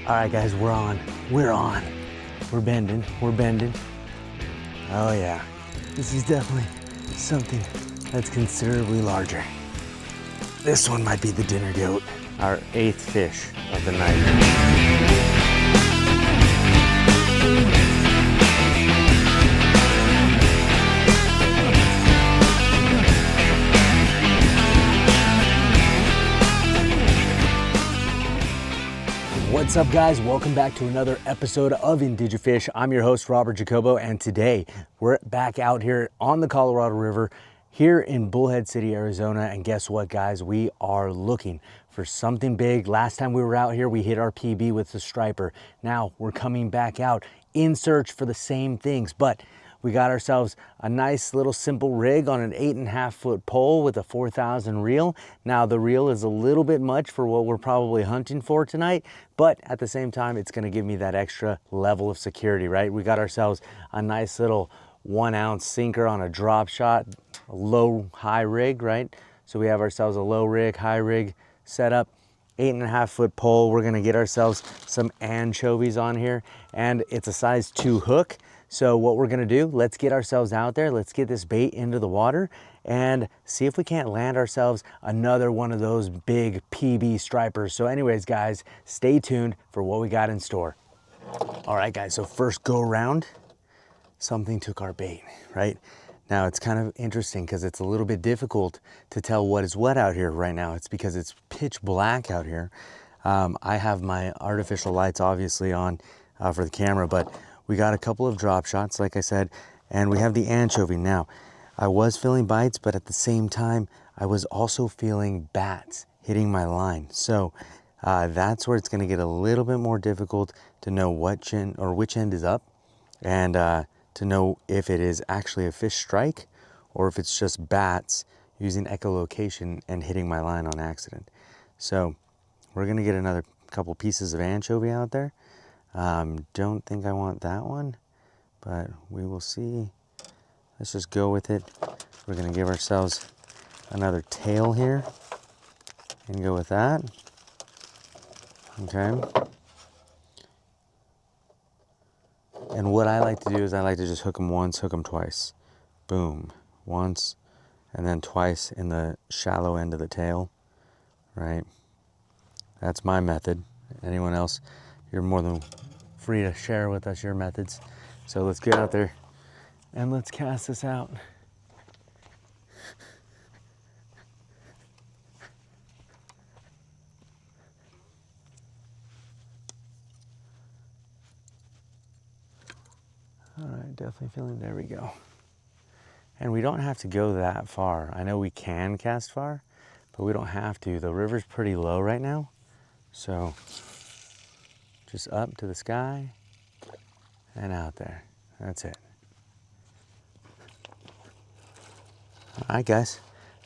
All right, guys, we're on. We're on. We're bending. We're bending. Oh, yeah. This is definitely something that's considerably larger. This one might be the dinner goat. Our 8th fish of the night. What's up, guys? Welcome back to another episode of IndigeFish. I'm your host, Robert Jacobo, and today we're back out here on the Colorado River here in Bullhead City, Arizona. And guess what, guys? We are looking for something big. Last time we were out here, we hit our PB with the striper. Now we're coming back out in search for the same things, but we got ourselves a nice little simple rig on an 8.5 foot pole with a 4,000 reel. Now the reel is a little bit much for what we're probably hunting for tonight, but at the same time, it's gonna give me that extra level of security, right? We got ourselves a nice little 1 ounce sinker on a drop shot, a low high rig, right? So we have ourselves a low rig, high rig setup. 8.5 foot pole. We're gonna get ourselves some anchovies on here, and it's a size 2 hook. So what we're gonna do, let's get ourselves out there, let's get this bait into the water and see if we can't land ourselves another one of those big PB stripers. So anyways, guys, stay tuned for what we got in store. All right, guys, so first go around, something took our bait, right? Now it's kind of interesting because it's a little bit difficult to tell what is what out here right now. It's because it's pitch black out here. I have my artificial lights obviously on for the camera, but we got a couple of drop shots, like I said, and we have the anchovy. Now, I was feeling bites, but at the same time, I was also feeling bats hitting my line. So that's where it's gonna get a little bit more difficult to know which end is up, and to know if it is actually a fish strike or if it's just bats using echolocation and hitting my line on accident. So we're gonna get another couple pieces of anchovy out there. Don't think I want that one, but we will see. Let's just go with it. We're gonna give ourselves another tail here and go with that. Okay. And what I like to do is I like to just hook them once, hook them twice. Boom. Once, and then twice in the shallow end of the tail, right? That's my method. Anyone else, you're more than free to share with us your methods. So let's get out there and let's cast this out. All right, definitely feeling, there we go. And we don't have to go that far. I know we can cast far, but we don't have to. The river's pretty low right now. So just up to the sky and out there. That's it. All right, guys,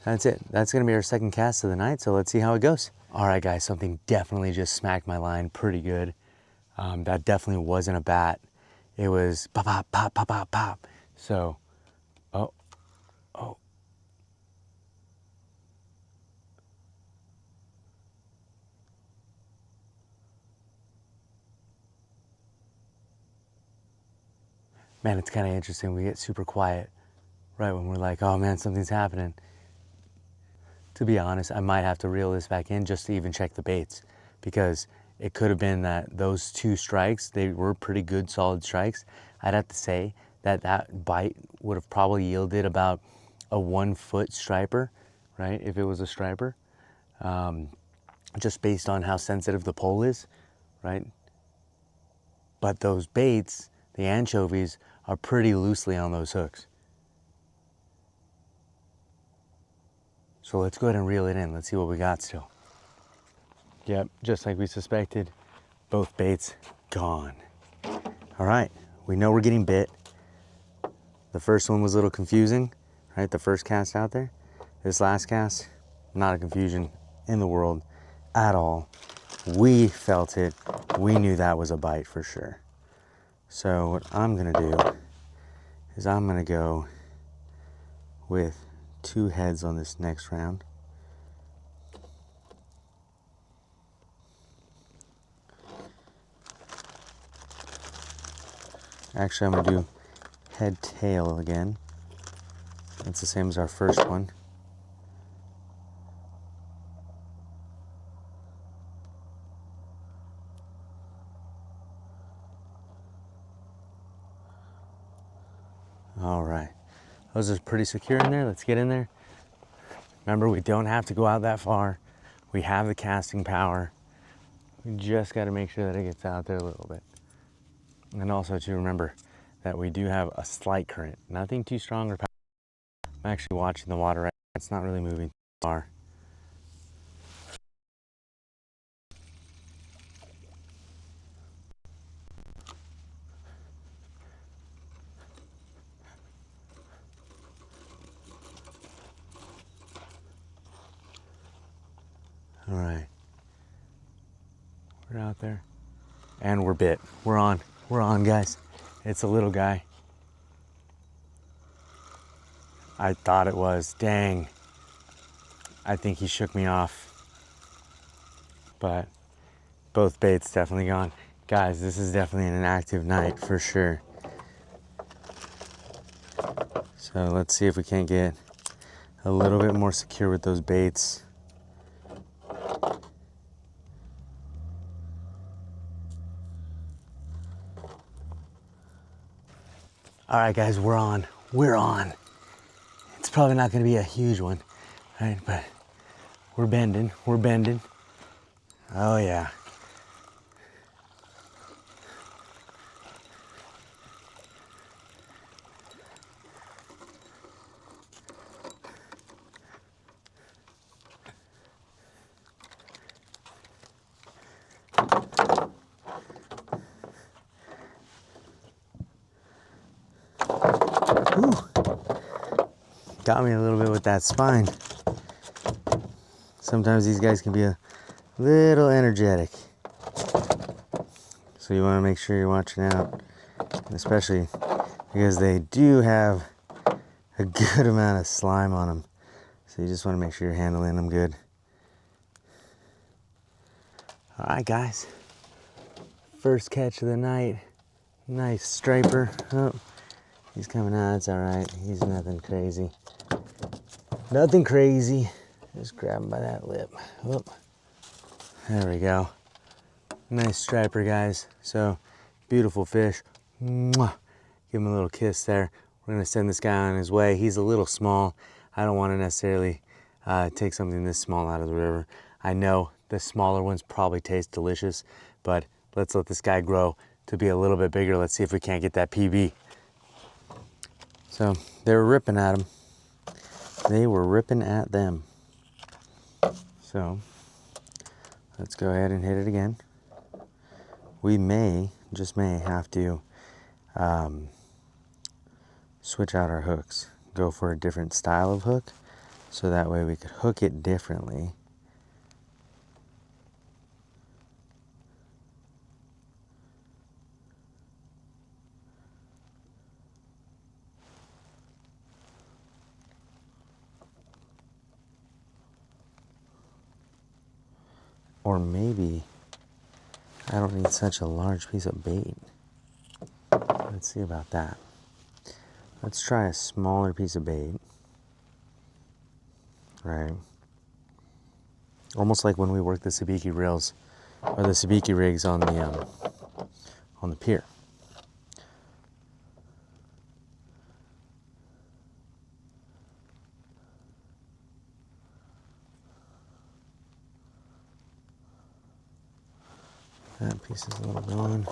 that's it. That's gonna be our second cast of the night, so let's see how it goes. All right, guys, something definitely just smacked my line pretty good. That definitely wasn't a bat. It was pop, pop, pop, pop, pop, pop. So, oh. Man, it's kind of interesting. We get super quiet right when we're like, oh man, something's happening. To be honest, I might have to reel this back in just to even check the baits, because it could have been that those 2 strikes, they were pretty good, solid strikes. I'd have to say that that bite would have probably yielded about a 1 foot striper, right? If it was a striper, just based on how sensitive the pole is, right? But those baits, the anchovies, are pretty loosely on those hooks. So let's go ahead and reel it in. Let's see what we got still. Yep, just like we suspected, both baits gone. All right, we know we're getting bit. The first one was a little confusing, right? The first cast out there. This last cast, not a confusion in the world at all. We felt it. We knew that was a bite for sure. So what I'm gonna do is I'm gonna go with 2 heads on this next round. Actually, I'm gonna do head tail again. That's the same as our first one. All right, those are pretty secure in there. Let's get in there. Remember, we don't have to go out that far. We have the casting power. We just got to make sure that it gets out there a little bit. And also to remember that we do have a slight current, nothing too strong or powerful. I'm actually watching the water right now. It's not really moving too far. All right, we're out there and we're bit. We're on, guys. It's a little guy. I thought it was, dang. I think he shook me off, but both baits definitely gone. Guys, this is definitely an active night for sure. So let's see if we can't get a little bit more secure with those baits. All right, guys, we're on. It's probably not gonna be a huge one, right? But we're bending. Oh yeah. Ooh. Got me a little bit with that spine. Sometimes these guys can be a little energetic. So you want to make sure you're watching out, especially because they do have a good amount of slime on them. So you just want to make sure you're handling them good. All right, guys. First catch of the night. Nice striper. Oh, he's coming out. It's all right. He's nothing crazy. Nothing crazy. Just grab him by that lip. Oh, there we go. Nice striper, guys. So, beautiful fish. Mwah. Give him a little kiss there. We're gonna send this guy on his way. He's a little small. I don't want to necessarily take something this small out of the river. I know the smaller ones probably taste delicious, but let's let this guy grow to be a little bit bigger. Let's see if we can't get that PB. So they were ripping at him. They were ripping at them. So let's go ahead and hit it again. We may, just may, have to switch out our hooks. Go for a different style of hook, so that way we could hook it differently. Or maybe I don't need such a large piece of bait. Let's see about that. Let's try a smaller piece of bait. Right. Almost like when we work the sabiki reels or the sabiki rigs on the pier. That piece is a little gone.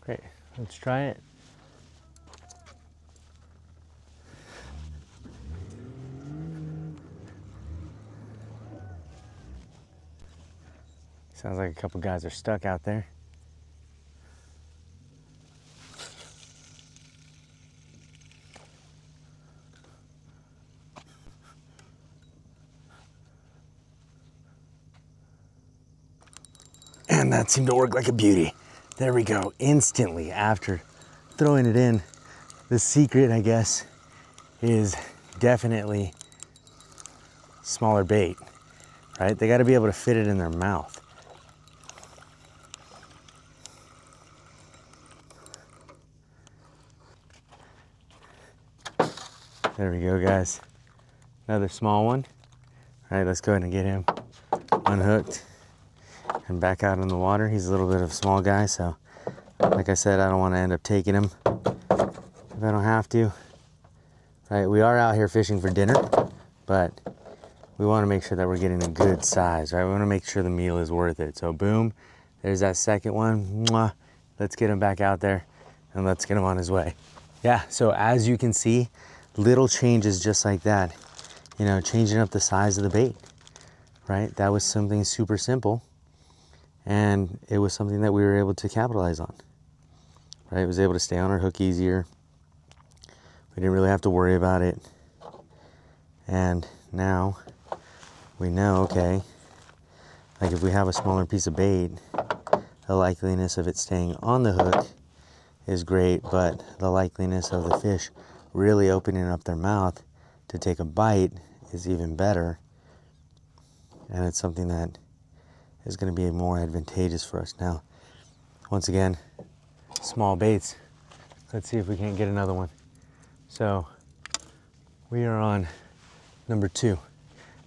Great, let's try it. Sounds like a couple guys are stuck out there. And that seemed to work like a beauty. There we go. Instantly after throwing it in, the secret, I guess, is definitely smaller bait, right? They got to be able to fit it in their mouth. There we go, guys. Another small one. All right, let's go ahead and get him unhooked and back out in the water. He's a little bit of a small guy, so like I said, I don't want to end up taking him if I don't have to. Right, we are out here fishing for dinner, but we want to make sure that we're getting a good size, right? We want to make sure the meal is worth it. So boom, there's that second one. Mwah. Let's get him back out there and let's get him on his way. Yeah, so as you can see, little changes just like that, you know, changing up the size of the bait, right? That was something super simple, and it was something that we were able to capitalize on, right? It was able to stay on our hook easier. We didn't really have to worry about it. And now we know, okay, like if we have a smaller piece of bait, the likeliness of it staying on the hook is great, but the likeliness of the fish really opening up their mouth to take a bite is even better. And it's something that is going to be more advantageous for us. Now, once again, small baits. Let's see if we can't get another one. So we are on number 2.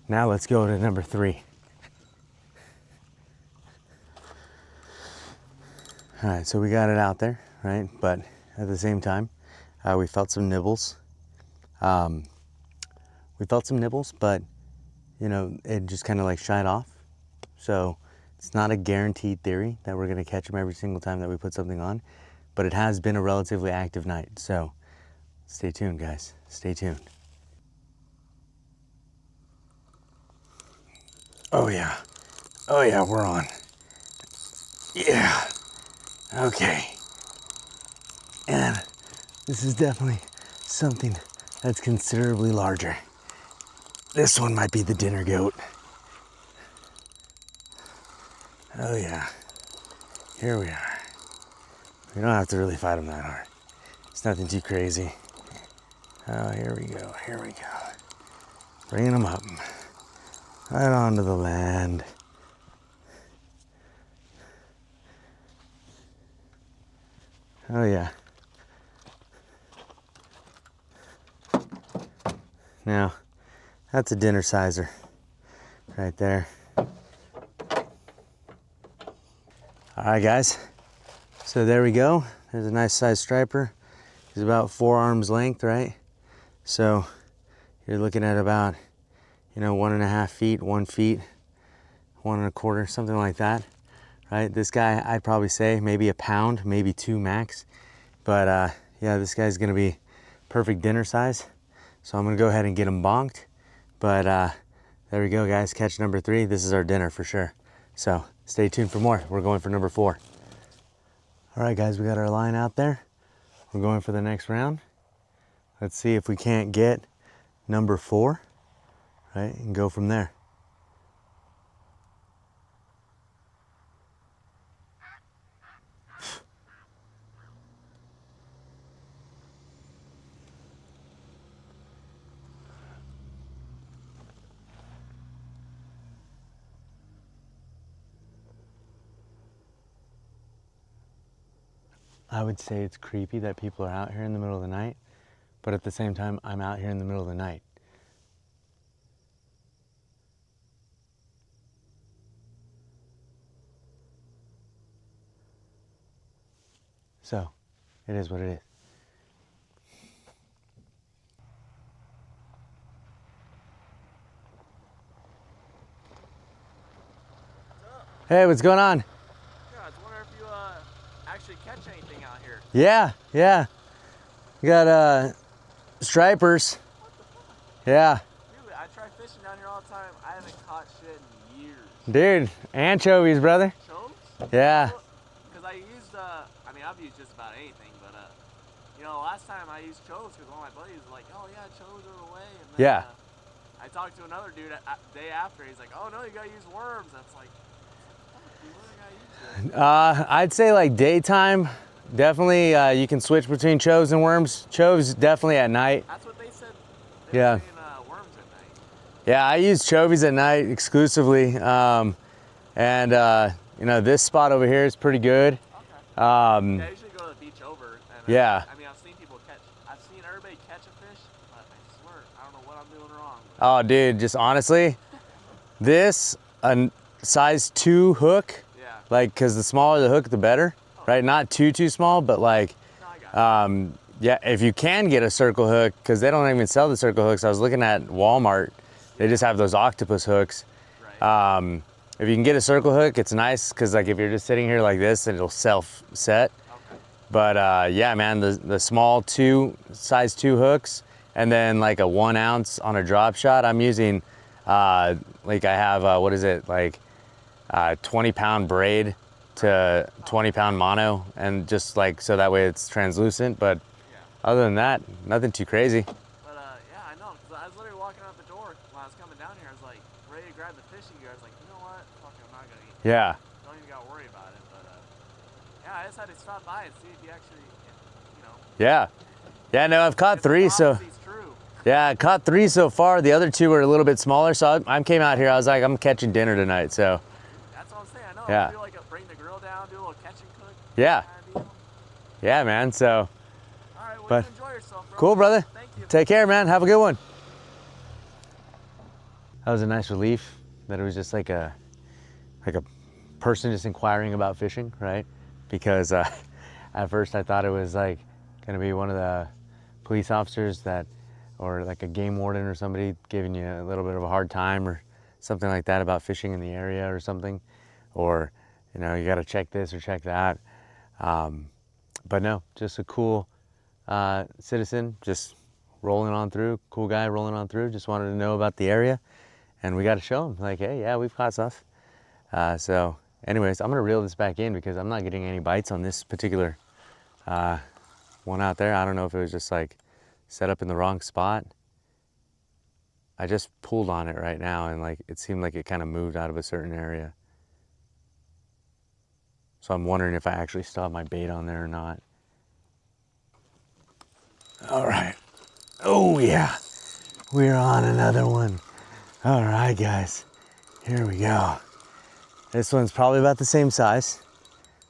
Now let's go to number 3. All right, so we got it out there, right? But at the same time, we felt some nibbles. But you know, it just kind of like shied off. So it's not a guaranteed theory that we're gonna catch them every single time that we put something on, but it has been a relatively active night. So stay tuned, guys, stay tuned. Oh yeah, we're on. Yeah, okay. And this is definitely something that's considerably larger. This one might be the dinner goat. Oh yeah, here we are. We don't have to really fight them that hard. It's nothing too crazy. Oh, here we go, here we go. Bringing them up, right onto the land. Oh yeah. Now, that's a dinner sizer right there. All right, guys. So there we go. There's a nice size striper. He's about 4 arms length, right? So you're looking at about, you know, 1.5 feet, 1 feet, 1.25, something like that, right? This guy, I'd probably say maybe a pound, maybe 2 max. But yeah, this guy's gonna be perfect dinner size. So I'm gonna go ahead and get him bonked. But there we go, guys, catch number 3. This is our dinner for sure. So stay tuned for more. We're going for number 4. All right, guys, we got our line out there. We're going for the next round. Let's see if we can't get number 4, right, and go from there. I would say it's creepy that people are out here in the middle of the night, but at the same time, I'm out here in the middle of the night. So, it is what it is. Hey, what's going on? Yeah, I was wondering if you actually catch anything out here. Yeah. We got stripers. What the fuck? Yeah. Dude, I try fishing down here all the time. I haven't caught shit in years. Dude, anchovies, brother. Choves? Yeah. Because I used, I mean, I've used just about anything, but, you know, last time I used choves because one of my buddies was like, oh yeah, choves are the way. And then, Yeah. I talked to another dude day after. He's like, oh no, you gotta use worms. That's like, fuck, dude, what do I usually? I'd say like daytime, definitely you can switch between choves and worms. Choves definitely at night. That's what they said. They Yeah. were saying worms at night. Yeah, I use chovies at night exclusively. And you know, this spot over here is pretty good. Okay. Yeah, I usually go to the beach over. And Yeah. I mean, I've seen people catch. I've seen everybody catch a fish, but I swear, I don't know what I'm doing wrong. Oh, dude, just honestly, this a size 2 hook. Yeah. Like, cause the smaller the hook, the better, right? Not too small, but like, No, I got it. yeah, if you can get a circle hook, cause they don't even sell the circle hooks. I was looking at Walmart, they just have those octopus hooks. Right. If you can get a circle hook, it's nice, cause like if you're just sitting here like this, it'll self-set. Okay. But yeah, man, the small size 2 hooks, and then like a 1 ounce on a drop shot. I'm using, like I have, what is it, like 20-pound braid to 20-pound mono, and just like, so that way it's translucent. But Yeah. other than that, nothing too crazy. But yeah, I know, because I was literally walking out the door when I was coming down here. I was like, ready to grab the fishing gear. I was like, you know what? Fuck, I'm not gonna eat. Yeah. Don't even gotta worry about it. But yeah, I just had to stop by and see if you actually, you know. Yeah. Yeah, no, I've caught 3, so. True. Yeah, I caught 3 so far. The other 2 were a little bit smaller, so I came out here. I was like, I'm catching dinner tonight, so. That's what I'm saying. I know. Yeah. Do like bring the grill down, do a little catch and cook. Yeah. Kind of deal. Yeah, man. So. All right. Well, But you enjoy yourself, bro. cool, brother. Thank you. Take care, man. Have a good one. That was a nice relief that it was just like a person just inquiring about fishing, right? Because at first I thought it was like gonna be one of the police officers that, or like a game warden or somebody giving you a little bit of a hard time or something like that about fishing in the area or something, or you know, you got to check this or check that. But no, just a cool citizen just rolling on through, cool guy rolling on through, just wanted to know about the area, and we got to show him like, hey, yeah, we've caught stuff. So anyways, I'm gonna reel this back in because I'm not getting any bites on this particular one out there. I don't know if it was just like set up in the wrong spot. I just pulled on it right now and like it seemed like it kind of moved out of a certain area. So I'm wondering if I actually still have my bait on there or not. All right. Oh yeah, we're on another one. All right, guys, here we go. This one's probably about the same size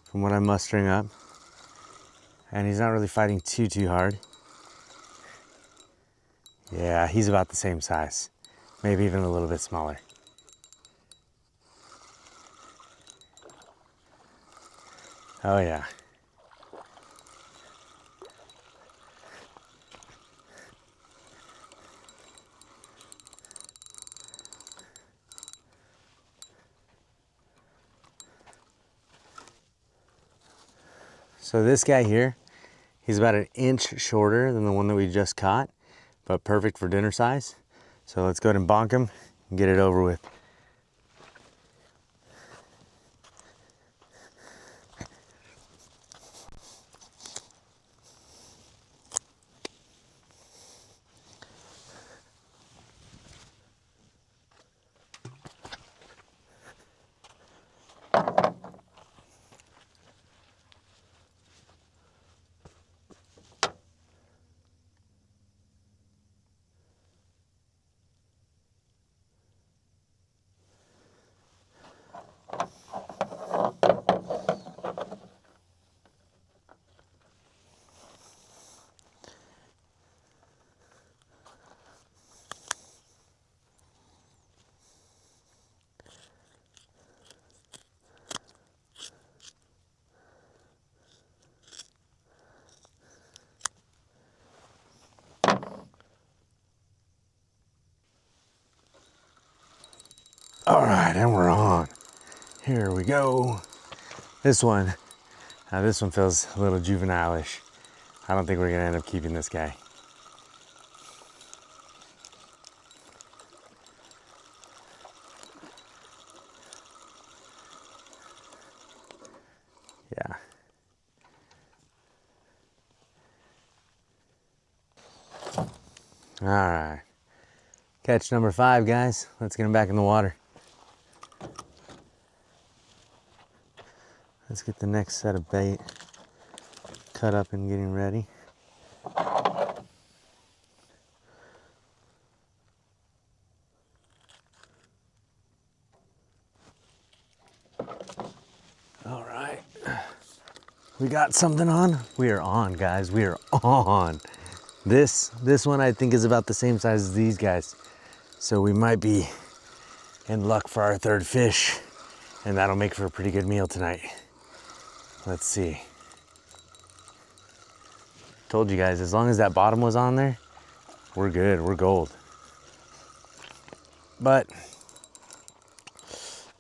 from what I'm mustering up. And he's not really fighting too hard. Yeah, he's about the same size. Maybe even a little bit smaller. Oh yeah. So this guy here, he's about an inch shorter than the one that we just caught, but perfect for dinner size. So let's go ahead and bonk him and get it over with. All right, and we're on. Here we go. This one feels a little juvenile-ish. I don't think we're gonna end up keeping this guy. Yeah. All right. Catch number 5, guys. Let's get him back in the water. Let's get the next set of bait cut up and getting ready. All right, we got something on. We are on, guys, we are on. This one I think is about the same size as these guys. So we might be in luck for our third fish, and that'll make for a pretty good meal tonight. Let's see. Told you guys, as long as that bottom was on there, we're good, we're gold. But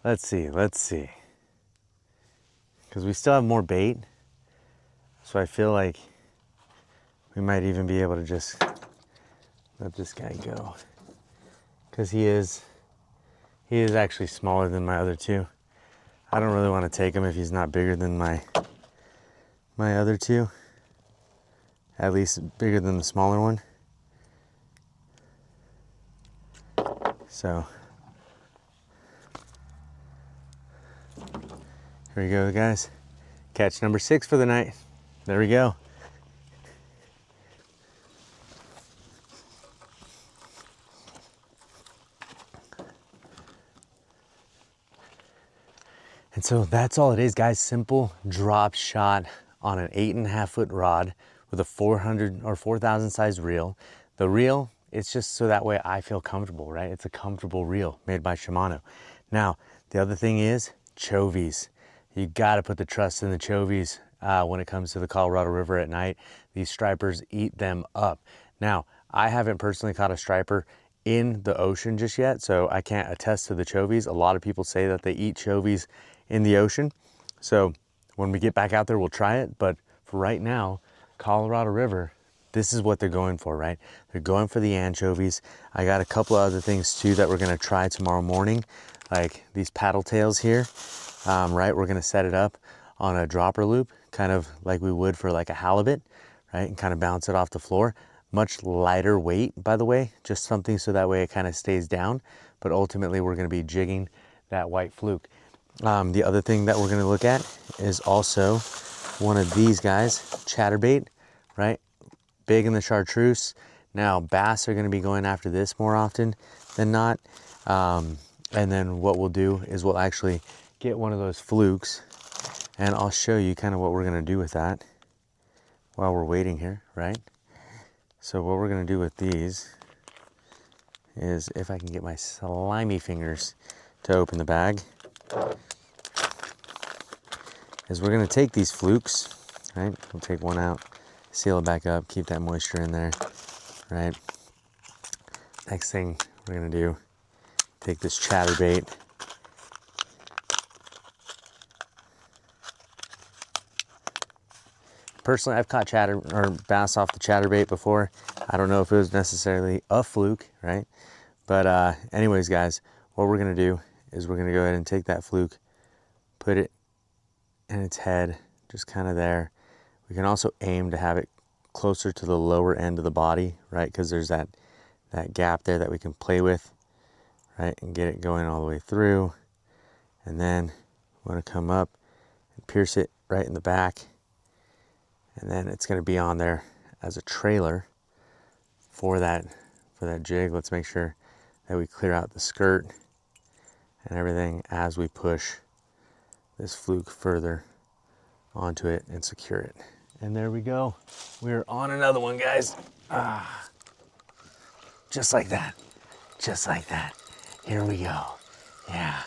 let's see. Because we still have more bait. So I feel like we might even be able to just let this guy go. Because he is actually smaller than my other two. I don't really want to take him if he's not bigger than my other two. At least bigger than the smaller one. So here we go, guys. Catch number 6 for the night. There we go. And so that's all it is, guys. Simple drop shot on an 8.5 foot rod with a 400 or 4,000 size reel. The reel, it's just so that way I feel comfortable, right? It's a comfortable reel made by Shimano. Now, the other thing is chovies. You gotta put the trust in the chovies when it comes to the Colorado River at night. These stripers eat them up. Now, I haven't personally caught a striper in the ocean just yet, so I can't attest to the chovies. A lot of people say that they eat chovies in the ocean. So when we get back out there, we'll try it. But for right now, Colorado River, this is what they're going for, right? They're going for the anchovies. I got a couple of other things too that we're gonna try tomorrow morning, like these paddle tails here, right? We're gonna set it up on a dropper loop, kind of like we would for like a halibut, right? And kind of bounce it off the floor. Much lighter weight, by the way, just something so that way it kind of stays down. But ultimately we're gonna be jigging that white fluke. The other thing that we're gonna look at is also one of these guys, chatterbait, right? Big in the chartreuse. Now bass are gonna be going after this more often than not. And then what we'll do is we'll actually get one of those flukes, and I'll show you kind of what we're gonna do with that while we're waiting here, right? So what we're gonna do with these is, if I can get my slimy fingers to open the bag, is we're gonna take these flukes, right? We'll take one out, seal it back up, keep that moisture in there, right? Next thing we're gonna do, take this chatterbait, personally, I've caught chatter or bass off the chatterbait before. I don't know if it was necessarily a fluke, right? But anyways, guys, what we're gonna do is we're gonna go ahead and take that fluke, put it in its head, just kind of there. We can also aim to have it closer to the lower end of the body, right? Because there's that gap there that we can play with, right? And get it going all the way through. And then we want to come up and pierce it right in the back. And then it's going to be on there as a trailer for that jig. Let's make sure that we clear out the skirt and everything as we push this fluke further onto it and secure it. And there we go. We're on another one, guys. Just like that. Just like that. Here we go. Yeah.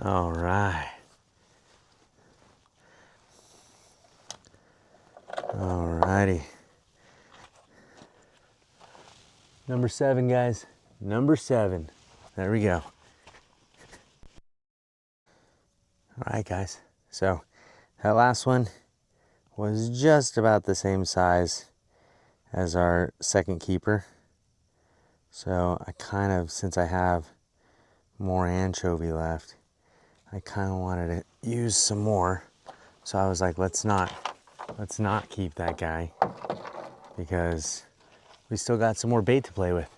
All right. All righty. Number 7, guys. Number 7. There we go. All right, guys. So that last one was just about the same size as our second keeper. So I kind of, since I have more anchovy left, I kind of wanted it use some more. So I was like, let's not keep that guy because we still got some more bait to play with.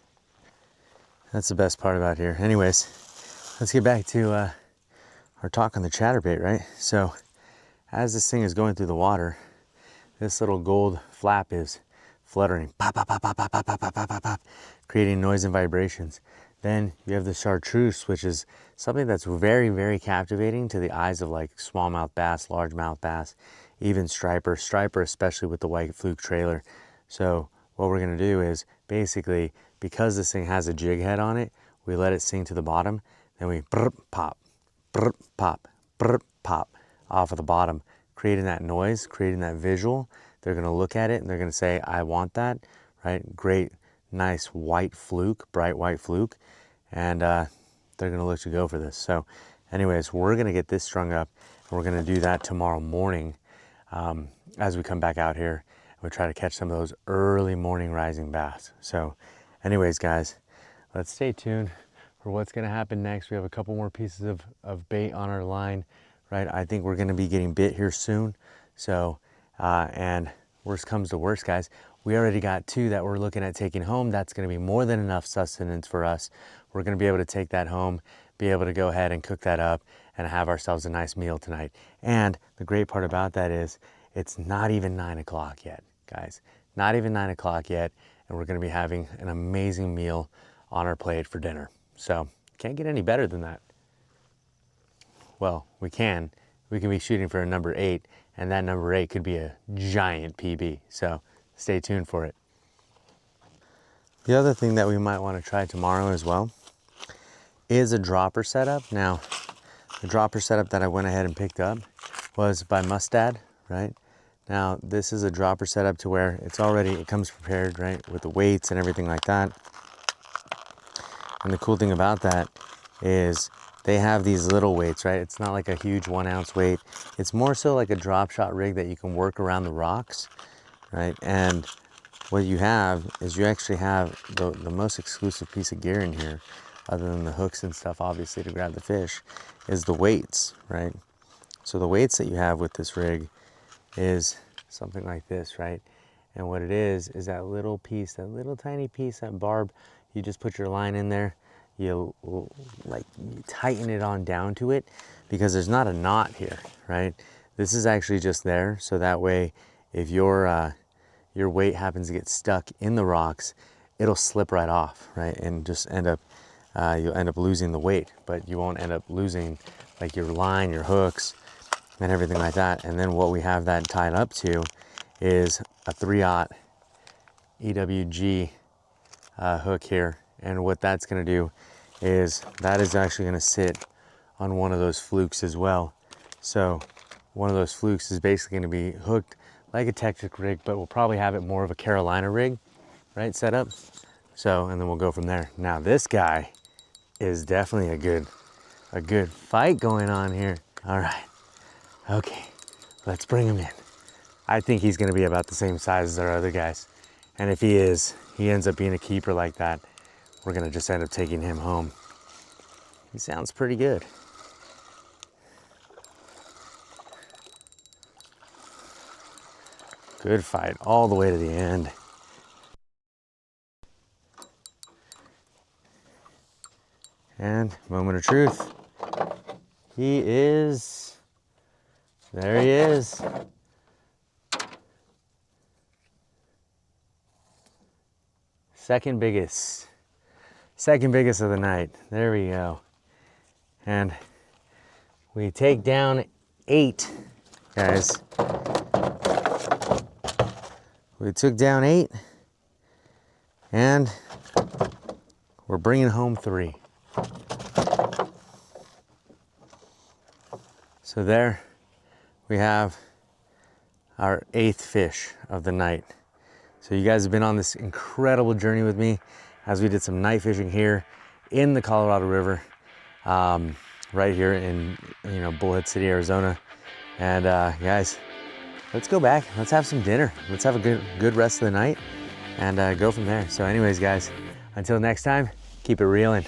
That's the best part about here. Anyways, let's get back to our talk on the chatterbait, right? So as this thing is going through the water, this little gold flap is fluttering, pop, pop, pop, pop, pop, pop, pop, pop, pop, pop, creating noise and vibrations. Then you have the chartreuse, which is something that's very, very captivating to the eyes of like smallmouth bass, largemouth bass, even striper, especially with the white fluke trailer. So what we're gonna do is basically, because this thing has a jig head on it, we let it sink to the bottom, then we pop, pop, pop off of the bottom, creating that noise, creating that visual. They're gonna look at it and they're gonna say, I want that, right? Great, nice white fluke, bright white fluke. And they're gonna look to go for this. So anyways, we're gonna get this strung up and we're gonna do that tomorrow morning as we come back out here. And we try to catch some of those early morning rising bass. So anyways, guys, let's stay tuned for what's gonna happen next. We have a couple more pieces of bait on our line, right? I think we're gonna be getting bit here soon. So, and worst comes to worst, guys, we already got 2 that we're looking at taking home. That's gonna be more than enough sustenance for us. We're gonna be able to take that home, be able to go ahead and cook that up and have ourselves a nice meal tonight. And the great part about that is it's not even 9 o'clock yet, guys. Not even 9 o'clock yet. And we're gonna be having an amazing meal on our plate for dinner. So can't get any better than that. Well, we can be shooting for a number 8, and that number 8 could be a giant PB. So stay tuned for it. The other thing that we might want to try tomorrow as well is a dropper setup. Now, the dropper setup that I went ahead and picked up was by Mustad, right? Now, this is a dropper setup to where it comes prepared, right? With the weights and everything like that. And the cool thing about that is they have these little weights, right? It's not like a huge 1 ounce weight. It's more so like a drop shot rig that you can work around the rocks, right? And what you have is you actually have the most exclusive piece of gear in here, other than the hooks and stuff, obviously, to grab the fish, is the weights, right? So the weights that you have with this rig is something like this, right? And what it is that little piece, that little tiny piece, that barb, you just put your line in there, you tighten it on down to it, because there's not a knot here, right? This is actually just there, so that way if your weight happens to get stuck in the rocks, it'll slip right off, right? And just you'll end up losing the weight, but you won't end up losing like your line, your hooks, and everything like that. And then what we have that tied up to is a 3/0 EWG hook here. And what that's gonna do is that is actually gonna sit on one of those flukes as well. So one of those flukes is basically gonna be hooked like a Texas rig, but we'll probably have it more of a Carolina rig, right, set up. So, and then we'll go from there. Now this guy is definitely a good fight going on here. All right, okay, let's bring him in. I think he's gonna be about the same size as our other guys. And if he ends up being a keeper like that, we're gonna just end up taking him home. He sounds pretty good. Good fight all the way to the end. And moment of truth. There he is. Second biggest of the night. There we go. And we take down 8, guys. We took down 8, and we're bringing home 3. So there we have our 8th fish of the night. So you guys have been on this incredible journey with me as we did some night fishing here in the Colorado River, right here in Bullhead City, Arizona. And guys, let's go back. Let's have some dinner. Let's have a good rest of the night and go from there. So anyways, guys, until next time, keep it reeling.